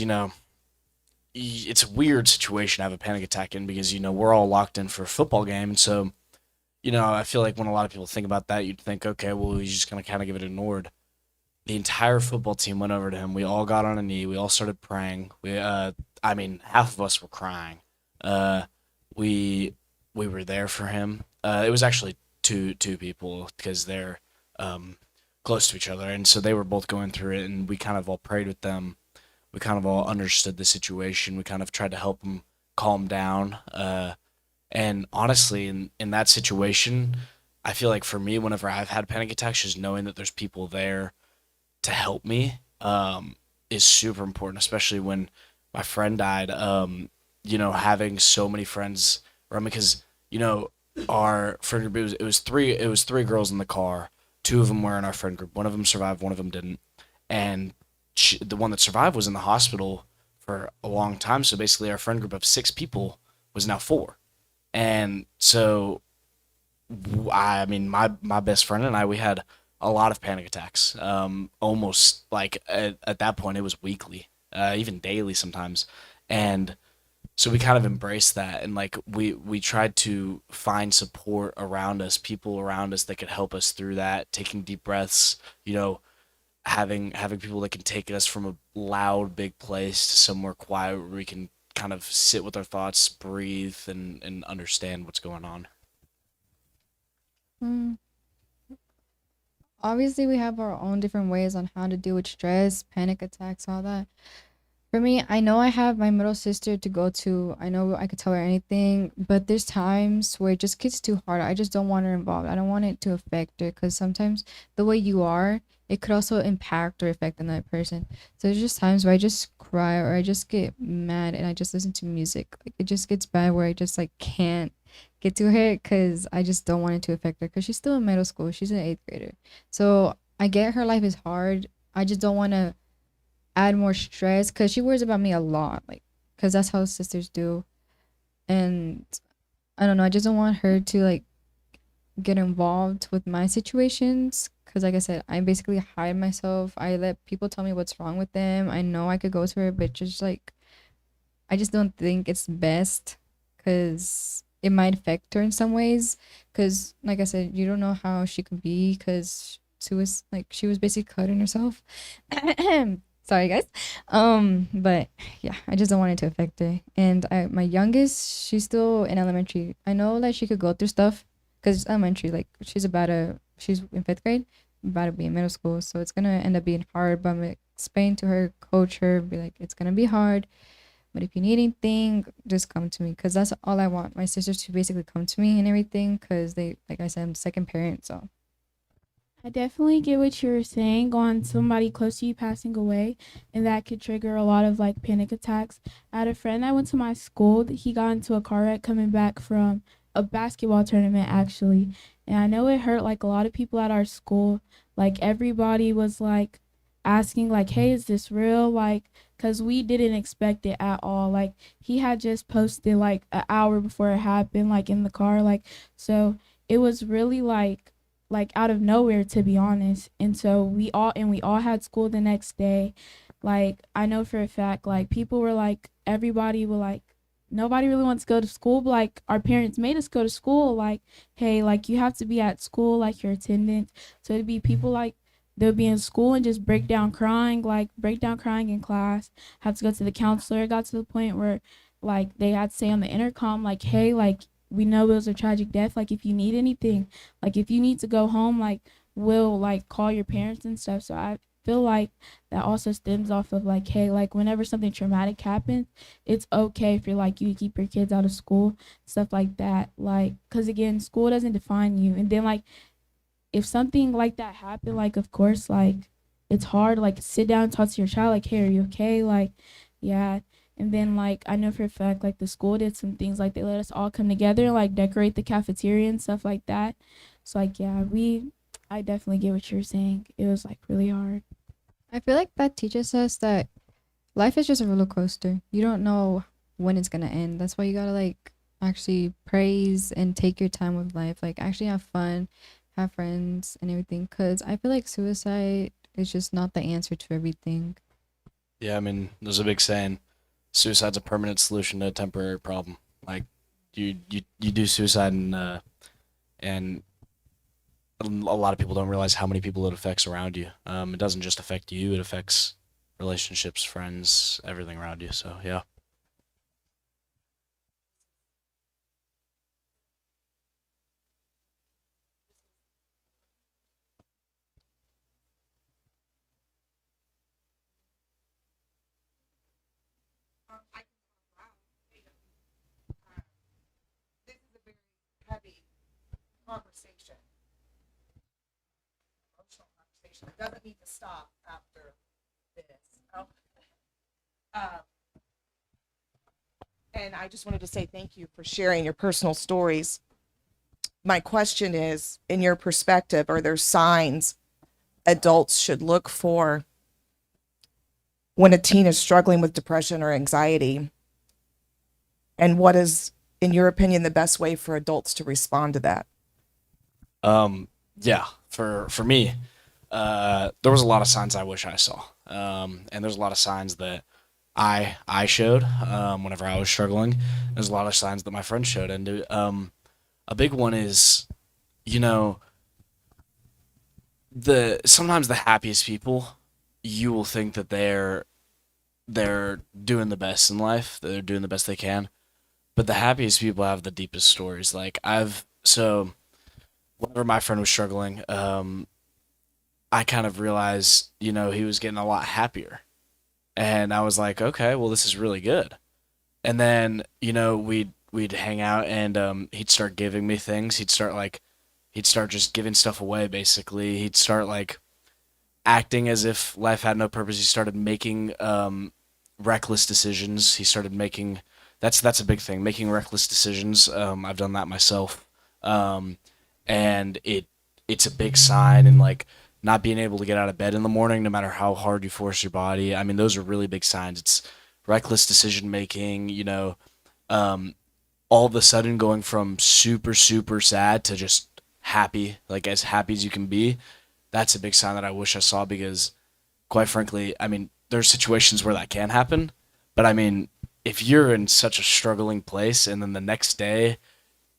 it's a weird situation to have a panic attack in because, we're all locked in for a football game. And so, I feel like when a lot of people think about that, you'd think, okay, well, he's just going to kind of give it ignored. The entire football team went over to him. We all got on a knee. We all started praying. Half of us were crying. We we were there for him. It was actually two people because they're close to each other, and so they were both going through it, and we kind of all prayed with them. We kind of all understood the situation. We kind of tried to help him calm down. And honestly, in that situation, I feel like for me, whenever I've had panic attacks, just knowing that there's people there to help me is super important, especially when my friend died. Having so many friends around me because our friend group it was three girls in the car. Two of them were in our friend group. One of them survived. One of them didn't. And the one that survived was in the hospital for a long time. So basically, our friend group of six people was now four. And so, my best friend and I, we had a lot of panic attacks. Almost like at that point, it was weekly, even daily sometimes. And so we kind of embraced that, and like we tried to find support around us, people around us that could help us through that, taking deep breaths, having people that can take us from a loud big place to somewhere quiet where we can kind of sit with our thoughts, breathe, and understand what's going on. Mm. Obviously, we have our own different ways on how to deal with stress, panic attacks, all that. For me, I know I have my middle sister to go to. I know I could tell her anything, but there's times where it just gets too hard. I just don't want her involved. I don't want it to affect her because sometimes the way you are, it could also impact or affect another person. So there's just times where I just cry or I just get mad and I just listen to music. Like it just gets bad where I just like can't get to her because I just don't want it to affect her because she's still in middle school. She's an eighth grader. So I get her life is hard. I just don't want to add more stress because she worries about me a lot, like because that's how sisters do. And I don't know, I just don't want her to like get involved with my situations because like I said, I basically hide myself. I let people tell me what's wrong with them. I know I could go to her, but just like I just don't think it's best because it might affect her in some ways because like I said, you don't know how she could be because she was basically cutting herself. Sorry guys. But yeah, I just don't want it to affect her. And my youngest, she's still in elementary. I know that she could go through stuff because it's elementary. Like she's in fifth grade, about to be in middle school, so it's gonna end up being hard. But I'm gonna explain to her, coach her, be like, it's gonna be hard. But if you need anything, just come to me because that's all I want. My sisters to basically come to me and everything because they, like I said, I'm second parent, so. I definitely get what you were saying on somebody close to you passing away, and that could trigger a lot of like panic attacks. I had a friend that went to my school that he got into a car wreck coming back from a basketball tournament actually, and I know it hurt like a lot of people at our school. Like everybody was like asking like, "Hey, is this real?" Like, cause we didn't expect it at all. Like he had just posted like an hour before it happened, like in the car, like so it was really like out of nowhere to be honest. And so we all had school the next day. Like I know for a fact like people were like everybody were like nobody really wants to go to school, but like our parents made us go to school, like hey, like you have to be at school, like your attendance. So it'd be people like they'll be in school and just break down crying in class, have to go to the counselor. It got to the point where like they had to say on the intercom like hey, like we know it was a tragic death, like if you need anything, like if you need to go home, like will like call your parents and stuff. So I feel like that also stems off of like, hey, like whenever something traumatic happens, it's okay for like you to keep your kids out of school, stuff like that. Like, cause again, school doesn't define you. And then like if something like that happened, like of course, like it's hard. Like sit down and talk to your child. Like, hey, are you okay? Like, yeah. And then like I know for a fact like the school did some things like they let us all come together and like decorate the cafeteria and stuff like that. So like yeah, I definitely get what you're saying. It was like really hard. I feel like that teaches us that life is just a roller coaster. You don't know when it's gonna end. That's why you gotta like actually praise and take your time with life. Like actually have fun, have friends and everything. Cause I feel like suicide is just not the answer to everything. Yeah, I mean, there's a big saying, suicide's a permanent solution to a temporary problem. Like, you do suicide and a lot of people don't realize how many people it affects around you. It doesn't just affect you; it affects relationships, friends, everything around you. So yeah. This is a very heavy conversation, emotional conversation. It doesn't need to stop after this. Oh. Um, and I just wanted to say thank you for sharing your personal stories. My question is, in your perspective, are there signs adults should look for when a teen is struggling with depression or anxiety? And what is, in your opinion, the best way for adults to respond to that? Yeah, for me, there was a lot of signs I wish I saw, and there's a lot of signs that I showed whenever I was struggling. There's a lot of signs that my friends showed, and a big one is, you know, the sometimes the happiest people, you will think that they're doing the best in life, that they're doing the best they can, but the happiest people have the deepest stories. Like whenever my friend was struggling, I kind of realized, he was getting a lot happier. And I was like, okay, well, this is really good. And then, we'd hang out and he'd start giving me things. He'd start just giving stuff away, basically. He'd start like acting as if life had no purpose. He started making reckless decisions. He started making that's a big thing, making reckless decisions. I've done that myself. Um, and it's a big sign, and like not being able to get out of bed in the morning no matter how hard you force your body. I mean, those are really big signs. It's reckless decision making, um, all of a sudden going from super super sad to just happy, like as happy as you can be. That's a big sign that I wish I saw, because quite frankly, I mean, there's situations where that can happen, but I mean, if you're in such a struggling place and then the next day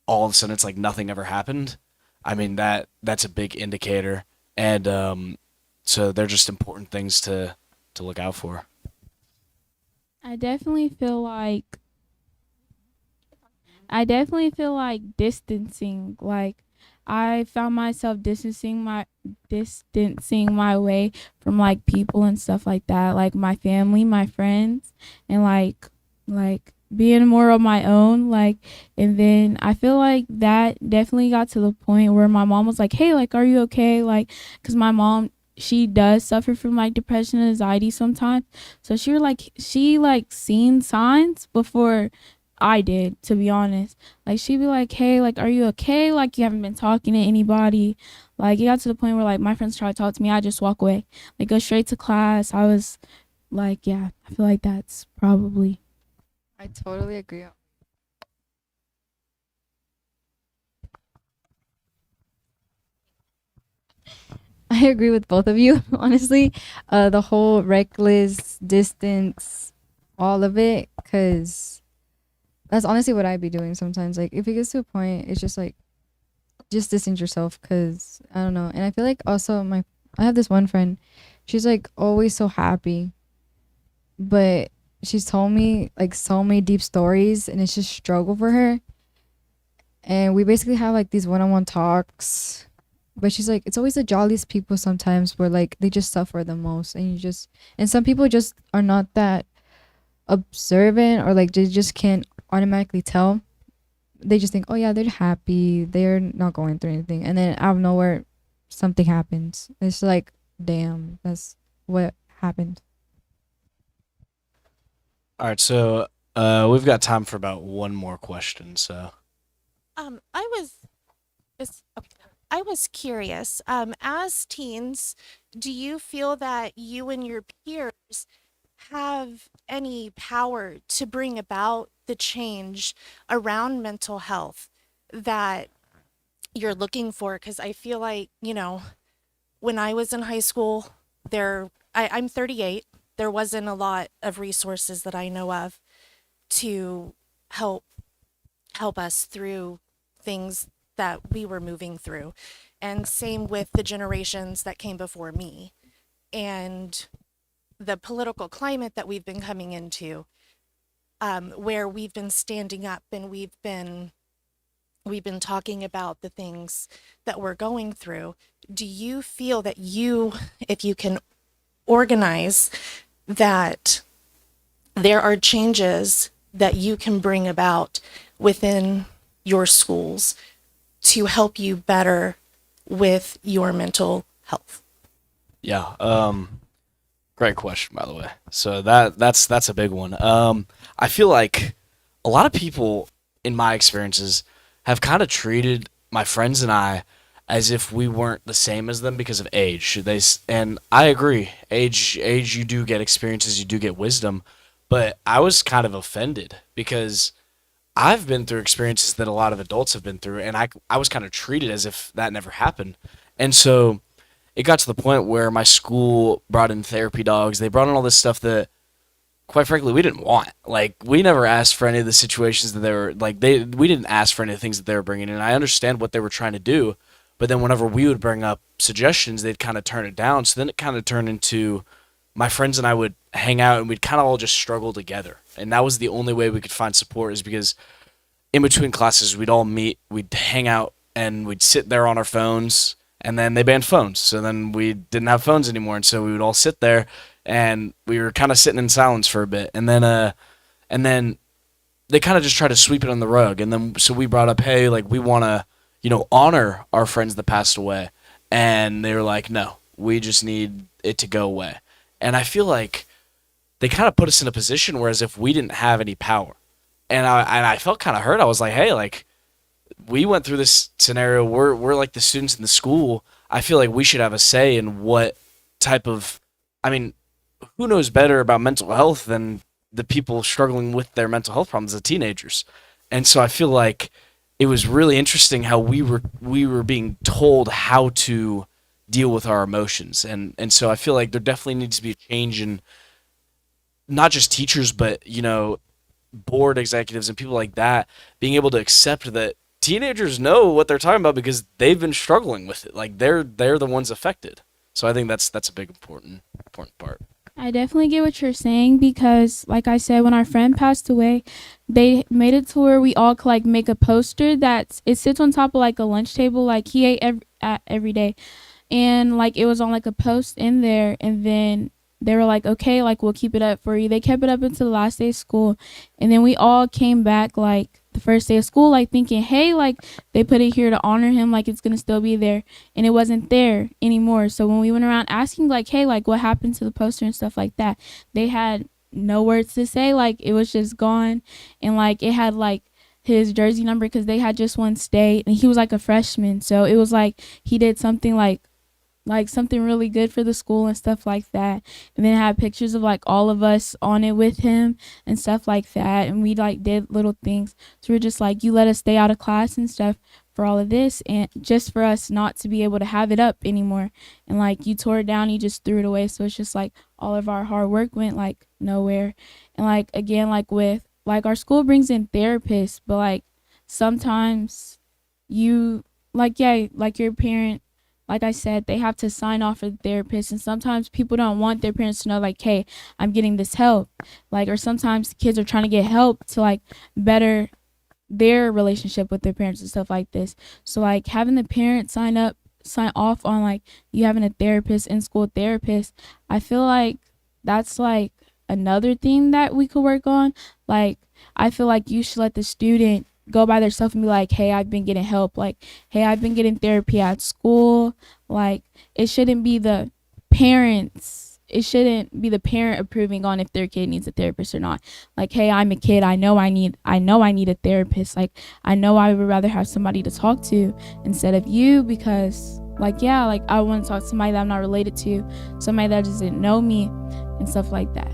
all of a sudden it's like nothing ever happened, I mean, that's a big indicator. And so they're just important things to look out for. I definitely feel like distancing. Like I found myself distancing my way from like people and stuff like that, like my family, my friends, and like being more on my own. Like, and then I feel like that definitely got to the point where my mom was like, hey, like, are you okay? Like, because my mom, she does suffer from like depression and anxiety sometimes, so she like seen signs before I did, to be honest. Like she'd be like, hey, like, are you okay? Like you haven't been talking to anybody. Like it got to the point where like my friends try to talk to me, I just walk away, like go straight to class. I was like, yeah, I feel like that's probably. I totally agree. I agree with both of you, honestly. The whole reckless distance, all of it, because that's honestly what I'd be doing sometimes. Like, if it gets to a point, it's just like, just distance yourself, because I don't know. And I feel like also I have this one friend, she's like always so happy, but she's told me like so many deep stories, and it's just struggle for her. And we basically have like these one-on-one talks, But she's like, it's always the jolliest people sometimes where like they just suffer the most, and some people just are not that observant, or like they just can't automatically tell. They just think, oh yeah, they're happy, they're not going through anything, and then out of nowhere something happens. It's like, damn, that's what happened. All right, so we've got time for about one more question. So I was okay. I was curious. As teens, do you feel that you and your peers have any power to bring about the change around mental health that you're looking for? Because I feel like, when I was in high school, I'm 38. There wasn't a lot of resources that I know of to help us through things that we were moving through. And same with the generations that came before me. And the political climate that we've been coming into, where we've been standing up and we've been talking about the things that we're going through. Do you feel that if you can organize, that there are changes that you can bring about within your schools to help you better with your mental health? yeah, great question, by the way. So that's a big one. I feel like a lot of people, in my experiences, have kind of treated my friends and I as if we weren't the same as them because of age. And I agree. Age, you do get experiences, you do get wisdom, but I was kind of offended because I've been through experiences that a lot of adults have been through, and I was kind of treated as if that never happened. And so it got to the point where my school brought in therapy dogs. They brought in all this stuff that, quite frankly, we didn't want. Like, we never asked for any of the situations that they were like. We didn't ask for any of the things that they were bringing in. I understand what they were trying to do, but then whenever we would bring up suggestions, they'd kind of turn it down. So then it kind of turned into my friends and I would hang out, and we'd kind of all just struggle together. And that was the only way we could find support, is because in between classes we'd all meet, we'd hang out, and we'd sit there on our phones. And then they banned phones, so then we didn't have phones anymore, and so we would all sit there, and we were kind of sitting in silence for a bit, and then they kind of just tried to sweep it on the rug, and then so we brought up, hey, like, we want to, honor our friends that passed away, and they were like, no, we just need it to go away. And I feel like they kind of put us in a position where as if we didn't have any power, and I felt kind of hurt. I was like, hey, like, we went through this scenario. We're like the students in the school. I feel like we should have a say in what type of, I mean, who knows better about mental health than the people struggling with their mental health problems, the teenagers. And so I feel like it was really interesting how we were being told how to deal with our emotions. And so I feel like there definitely needs to be a change in not just teachers, but, board executives and people like that being able to accept that teenagers know what they're talking about because they've been struggling with it. Like, they're the ones affected. So I think that's a big important part. I definitely get what you're saying, because like I said, when our friend passed away, they made it to where we all could like make a poster that it sits on top of like a lunch table, like he ate every day, and like it was on like a post in there, and then they were like, okay, like we'll keep it up for you. They kept it up until the last day of school, and then we all came back like the first day of school, like thinking, hey, like they put it here to honor him, like it's gonna still be there, and it wasn't there anymore. So when we went around asking like, hey, like what happened to the poster and stuff like that, they had no words to say. Like it was just gone, and like it had like his jersey number because they had just one state, and he was like a freshman, so it was like he did something like something really good for the school and stuff like that. And then it had pictures of like all of us on it with him and stuff like that, and we like did little things. So we're just like, you let us stay out of class and stuff for all of this, and just for us not to be able to have it up anymore, and like you tore it down, you just threw it away. So it's just like all of our hard work went like nowhere. And like again, like with like our school brings in therapists, but like sometimes you like, yeah, like your parent, like I said, they have to sign off for the therapist, and sometimes people don't want their parents to know like, hey, I'm getting this help, like, or sometimes kids are trying to get help to like better their relationship with their parents and stuff like this. So like having the parents sign off on like you having a therapist, in school therapist. I feel like that's like another thing that we could work on. Like I feel like you should let the student go by themselves and be like, hey, I've been getting help. Like, hey, I've been getting therapy at school. Like, it shouldn't be the parents. It shouldn't be the parent approving on if their kid needs a therapist or not. Like, hey, I'm a kid. I know I need a therapist. Like, I know I would rather have somebody to talk to instead of you because, like, yeah, like I want to talk to somebody that I'm not related to, somebody that doesn't know me and stuff like that.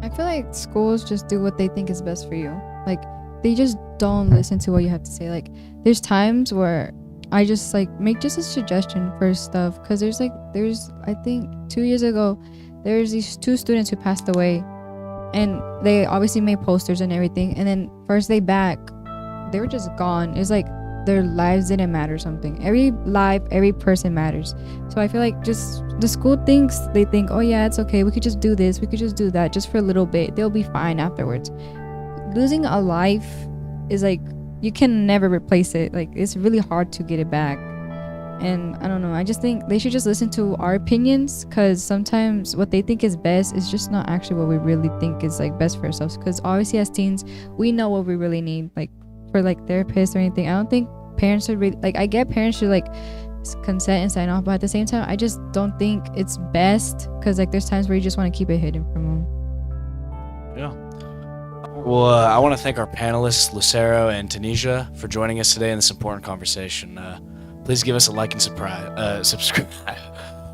I feel like schools just do what they think is best for you. Like, they just don't listen to what you have to say. Like, there's times where I just like make just a suggestion for stuff, because there's I think 2 years ago there's these 2 students who passed away, and they obviously made posters and everything, and then first day back they were just gone. It's like their lives didn't matter or something. Every life, every person matters. So I feel like just the school they think, oh yeah, it's okay, we could just do this, we could just do that just for a little bit, they'll be fine afterwards. Losing a life is like, you can never replace it. Like, it's really hard to get it back. And I don't know, I just think they should just listen to our opinions, because sometimes what they think is best is just not actually what we really think is like best for ourselves. Because obviously as teens we know what we really need, like for like therapists or anything. I don't think parents should really, like, I get parents should like consent and sign off, but at the same time I just don't think it's best, because like there's times where you just want to keep it hidden from them. Yeah. Well, I want to thank our panelists, Lucero and Tunisia, for joining us today in this important conversation. Please give us a like and subscribe.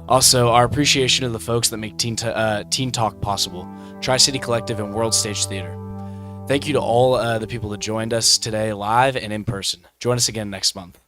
Also, our appreciation of the folks that make Teen Talk possible, Tri-City Collective and World Stage Theater. Thank you to all the people that joined us today live and in person. Join us again next month.